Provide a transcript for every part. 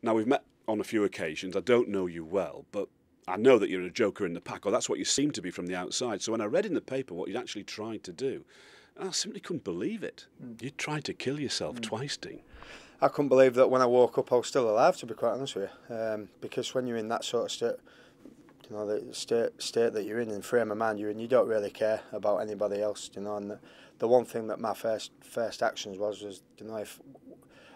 Now, we've met on a few occasions. I don't know you well, but I know that you're a joker in the pack, or that's what you seem to be from the outside. So when I read in the paper what you'd actually tried to do, I simply couldn't believe it. You tried to kill yourself twice, Dean. I couldn't believe that when I woke up I was still alive, to be quite honest with you. Because when you're in that sort of state, you know, the state that you're in frame of mind you're in, you don't really care about anybody else, you know. And the one thing that my first actions was, you know, if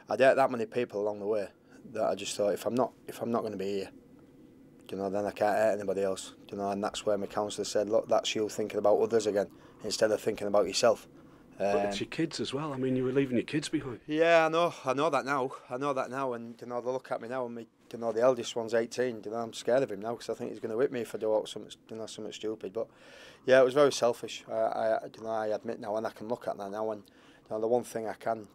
I'd hurt that many people along the way, that I just thought, if I'm not going to be here, you know, then I can't hurt anybody else, you know. And that's where my counsellor said, look, that's you thinking about others again instead of thinking about yourself. But it's your kids as well. I mean, you were leaving your kids behind. Yeah, I know that now. And you know, they look at me now, and you know, the eldest one's 18. You know, I'm scared of him now because I think he's going to whip me if I do out something stupid. But yeah, it was very selfish. I admit now, and I can look at that now. And you know, the one thing I can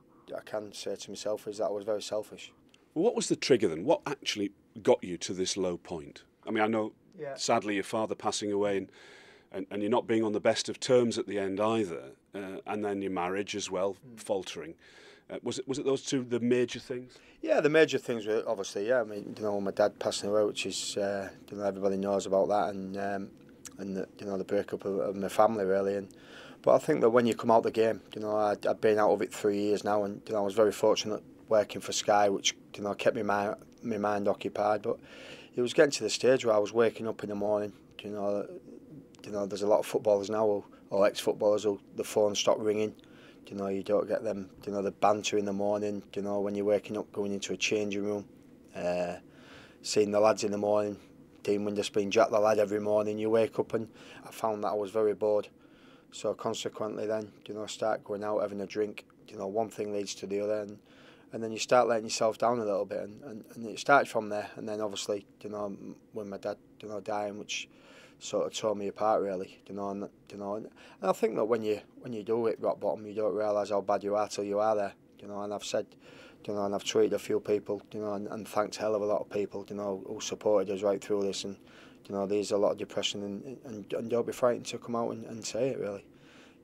say to myself is that I was very selfish. Well, what was the trigger then? What actually got you to this low point? I mean, I know, sadly, your father passing away, and you're not being on the best of terms at the end either, and then your marriage as well faltering. Was it those two the major things? Yeah, the major things were obviously, yeah. I mean, you know, my dad passing away, which is you know, everybody knows about that, and the, you know, the breakup of my family really. But I think that when you come out the game, you know, I'd been out of it 3 years now, and you know, I was very fortunate working for Sky, which, you know, kept my mind occupied. But it was getting to the stage where I was waking up in the morning. You know, there's a lot of footballers now, or ex-footballers, who the phone stopped ringing. You know, you don't get them, you know, the banter in the morning, you know, when you're waking up, going into a changing room, seeing the lads in the morning, Dean Windass being Jack the lad every morning. You wake up, and I found that I was very bored. So consequently then, you know, I start going out, having a drink. You know, one thing leads to the other, and then you start letting yourself down a little bit, and it started from there. And then obviously, you know, when my dad, you know, dying, which sort of tore me apart really, you know. And I think that when you do hit rock bottom, you don't realise how bad you are till you are there, you know. And I've said, you know, and I've tweeted a few people, you know, and thanked a hell of a lot of people, you know, who supported us right through this. And you know, there's a lot of depression, and don't be frightened to come out and say it really.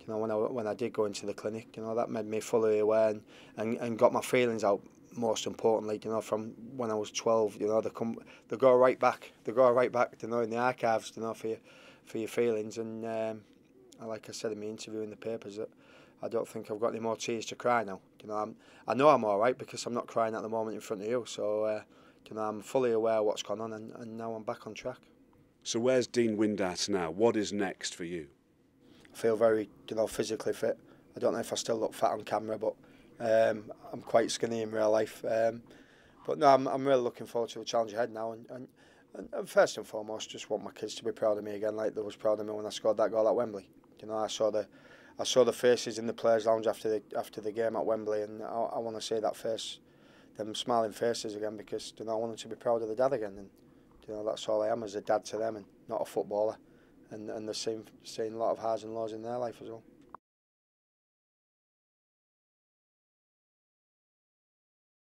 You know, when I did go into the clinic, you know, that made me fully aware and got my feelings out. Most importantly, you know, from when I was 12, you know, they go right back, you know, in the archives, you know, for your feelings. And like I said in my interview in the papers, that I don't think I've got any more tears to cry now. You know, I know I'm all right because I'm not crying at the moment in front of you. So you know, I'm fully aware of what's gone on, and now I'm back on track. So where's Dean Windass now? What is next for you? I feel very, you know, physically fit. I don't know if I still look fat on camera, but I'm quite skinny in real life. But no, I'm really looking forward to the challenge ahead now. And first and foremost, just want my kids to be proud of me again, like they was proud of me when I scored that goal at Wembley. You know, I saw the faces in the players' lounge after the game at Wembley, and I want to see that face, them smiling faces again, because you know, I want them to be proud of the dad again. And you know, that's all I am, as a dad to them, and not a footballer. And they're seeing a lot of highs and lows in their life as well.